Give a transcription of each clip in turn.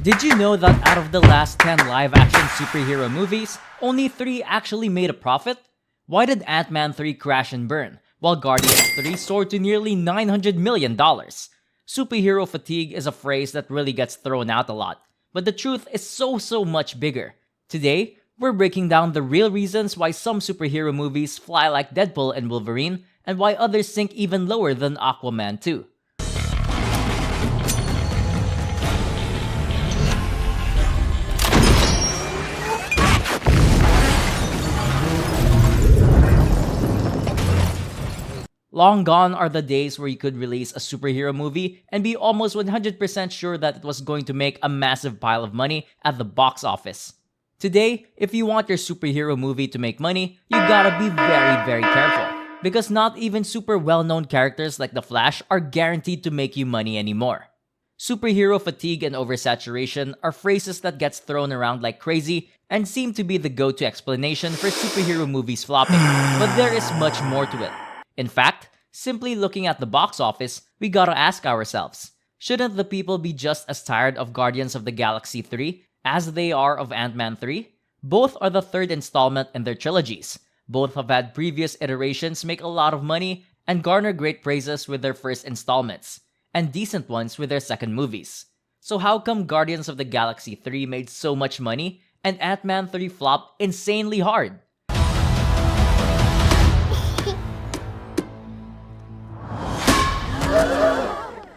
Did you know that out of the last 10 live-action superhero movies, only 3 actually made a profit? Why did Ant-Man 3 crash and burn, while Guardians 3 soared to nearly $900 million? Superhero fatigue is a phrase that really gets thrown out a lot, but the truth is so much bigger. Today, we're breaking down the real reasons why some superhero movies fly like Deadpool and Wolverine, and why others sink even lower than Aquaman 2. Long gone are the days where you could release a superhero movie and be almost 100% sure that it was going to make a massive pile of money at the box office. Today, if you want your superhero movie to make money, you gotta be very careful. Because not even super well-known characters like The Flash are guaranteed to make you money anymore. Superhero fatigue and oversaturation are phrases that gets thrown around like crazy and seem to be the go-to explanation for superhero movies flopping, but there is much more to it. In fact, simply looking at the box office, we gotta ask ourselves, shouldn't the people be just as tired of Guardians of the Galaxy 3 as they are of Ant-Man 3? Both are the third installment in their trilogies. Both have had previous iterations make a lot of money and garner great praises with their first installments, and decent ones with their second movies. So how come Guardians of the Galaxy 3 made so much money and Ant-Man 3 flopped insanely hard?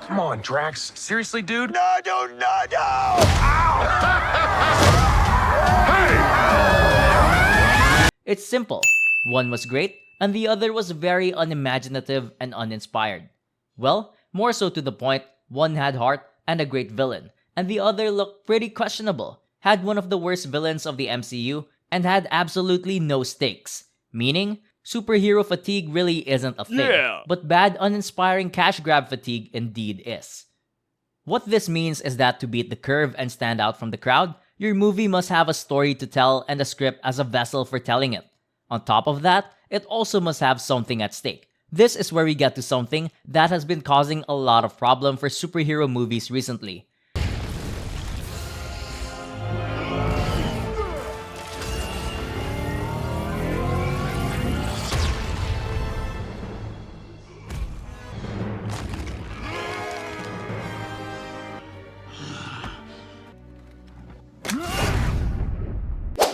Come on, Drax. Seriously, dude? No! Ow! It's simple. One was great, and the other was very unimaginative and uninspired. Well, more so to the point, one had heart and a great villain, and the other looked pretty questionable, had one of the worst villains of the MCU, and had absolutely no stakes. Meaning, superhero fatigue really isn't a thing, but bad, uninspiring cash grab fatigue indeed is. What this means is that to beat the curve and stand out from the crowd, your movie must have a story to tell and a script as a vessel for telling it. On top of that, it also must have something at stake. This is where we get to something that has been causing a lot of problem for superhero movies recently.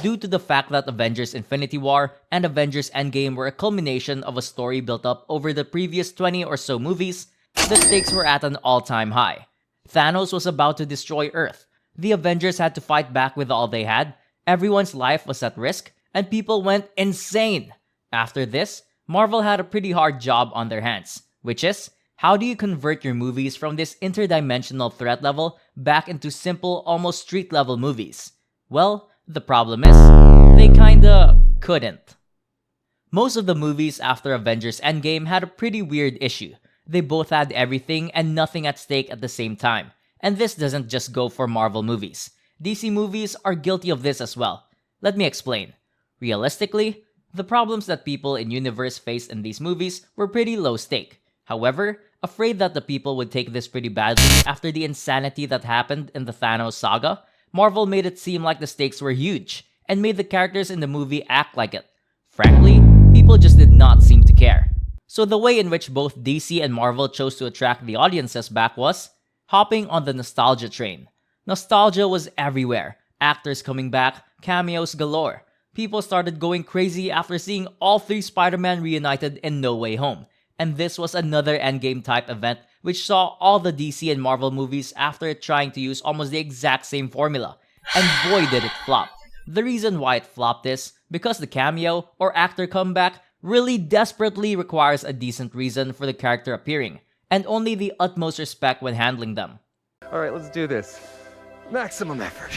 Due to the fact that Avengers Infinity War and Avengers Endgame were a culmination of a story built up over the previous 20 or so movies, the stakes were at an all-time high. Thanos was about to destroy Earth, the Avengers had to fight back with all they had, everyone's life was at risk, and people went insane! After this, Marvel had a pretty hard job on their hands, which is, how do you convert your movies from this interdimensional threat level back into simple, almost street-level movies? Well, the problem is, they kinda couldn't. Most of the movies after Avengers Endgame had a pretty weird issue. They both had everything and nothing at stake at the same time. And this doesn't just go for Marvel movies. DC movies are guilty of this as well. Let me explain. Realistically, the problems that people in universe faced in these movies were pretty low stake. However, afraid that the people would take this pretty badly after the insanity that happened in the Thanos saga, Marvel made it seem like the stakes were huge, and made the characters in the movie act like it. Frankly, people just did not seem to care. So the way in which both DC and Marvel chose to attract the audiences back was hopping on the nostalgia train. Nostalgia was everywhere, actors coming back, cameos galore. People started going crazy after seeing all 3 Spider-Man reunited in No Way Home. And this was another Endgame type event which saw all the DC and Marvel movies after trying to use almost the exact same formula. And boy did it flop. The reason why it flopped is because the cameo or actor comeback really desperately requires a decent reason for the character appearing, and only the utmost respect when handling them. Alright, let's do this. Maximum effort.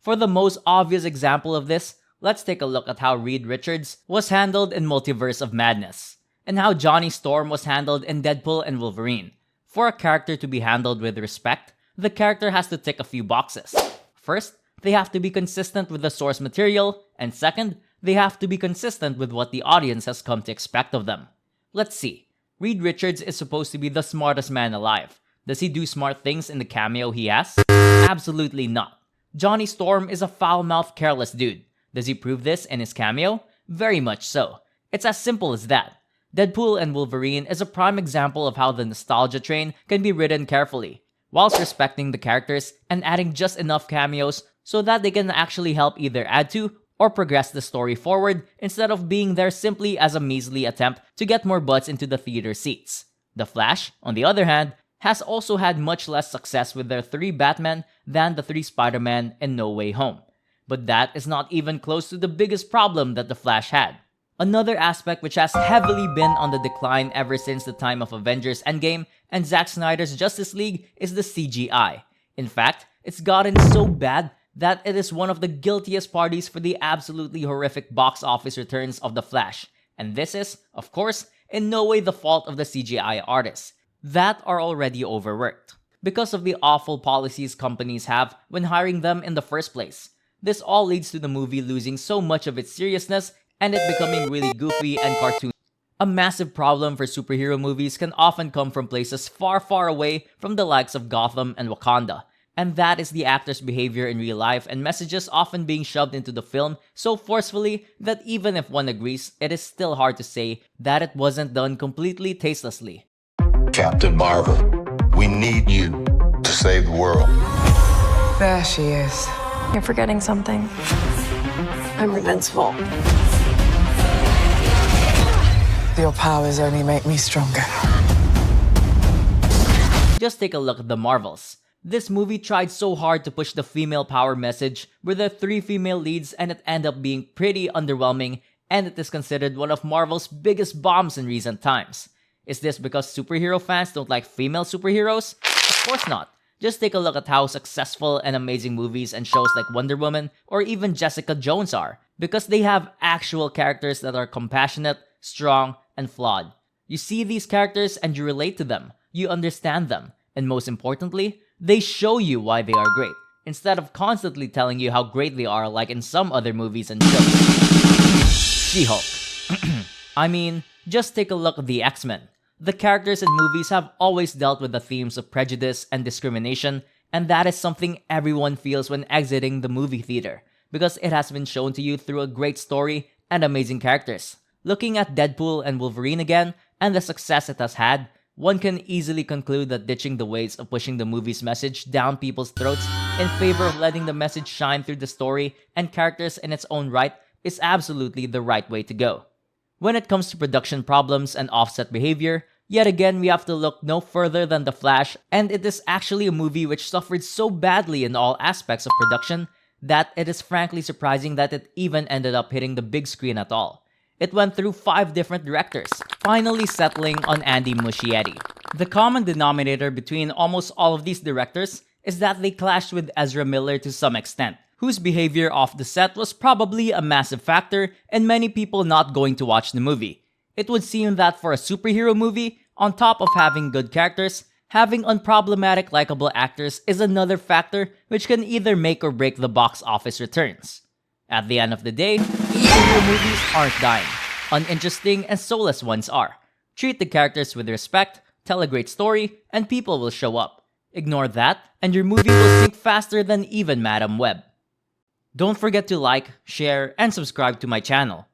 For the most obvious example of this, let's take a look at how Reed Richards was handled in Multiverse of Madness, and how Johnny Storm was handled in Deadpool and Wolverine. For a character to be handled with respect, the character has to tick a few boxes. First, they have to be consistent with the source material, and second, they have to be consistent with what the audience has come to expect of them. Let's see. Reed Richards is supposed to be the smartest man alive. Does he do smart things in the cameo he has? Absolutely not. Johnny Storm is a foul-mouthed, careless dude. Does he prove this in his cameo? Very much so. It's as simple as that. Deadpool and Wolverine is a prime example of how the nostalgia train can be ridden carefully, whilst respecting the characters and adding just enough cameos so that they can actually help either add to or progress the story forward instead of being there simply as a measly attempt to get more butts into the theater seats. The Flash, on the other hand, has also had much less success with their 3 Batman than the 3 Spider-Man in No Way Home. But that is not even close to the biggest problem that the Flash had. Another aspect which has heavily been on the decline ever since the time of Avengers Endgame and Zack Snyder's Justice League is the CGI. In fact, it's gotten so bad that it is one of the guiltiest parties for the absolutely horrific box office returns of The Flash. And this is, of course, in no way the fault of the CGI artists, that are already overworked, because of the awful policies companies have when hiring them in the first place. This all leads to the movie losing so much of its seriousness and it becoming really goofy and cartoony. A massive problem for superhero movies can often come from places far, far away from the likes of Gotham and Wakanda, and that is the actors' behavior in real life and messages often being shoved into the film so forcefully that even if one agrees, it is still hard to say that it wasn't done completely tastelessly. Captain Marvel, we need you to save the world. There she is. You're forgetting something. I'm invincible. Your powers only make me stronger. Just take a look at the Marvels. This movie tried so hard to push the female power message with their 3 female leads and it ended up being pretty underwhelming, and it is considered one of Marvel's biggest bombs in recent times. Is this because superhero fans don't like female superheroes? Of course not. Just take a look at how successful and amazing movies and shows like Wonder Woman or even Jessica Jones are, because they have actual characters that are compassionate, strong, and flawed. You see these characters and you relate to them, you understand them, and most importantly, they show you why they are great, instead of constantly telling you how great they are like in some other movies and shows. She-Hulk. I mean, just take a look at the X-Men. The characters in movies have always dealt with the themes of prejudice and discrimination, and that is something everyone feels when exiting the movie theater, because it has been shown to you through a great story and amazing characters. Looking at Deadpool and Wolverine again, and the success it has had, one can easily conclude that ditching the ways of pushing the movie's message down people's throats in favor of letting the message shine through the story and characters in its own right is absolutely the right way to go. When it comes to production problems and offset behavior, yet again we have to look no further than The Flash, and it is actually a movie which suffered so badly in all aspects of production that it is frankly surprising that it even ended up hitting the big screen at all. It went through 5 different directors, finally settling on Andy Muschietti. The common denominator between almost all of these directors is that they clashed with Ezra Miller to some extent, whose behavior off the set was probably a massive factor in many people not going to watch the movie. It would seem that for a superhero movie, on top of having good characters, having unproblematic likable actors is another factor which can either make or break the box office returns. At the end of the day, superhero movies aren't dying. Uninteresting and soulless ones are. Treat the characters with respect, tell a great story, and people will show up. Ignore that, and your movie will sink faster than even Madame Web. Don't forget to like, share, and subscribe to my channel.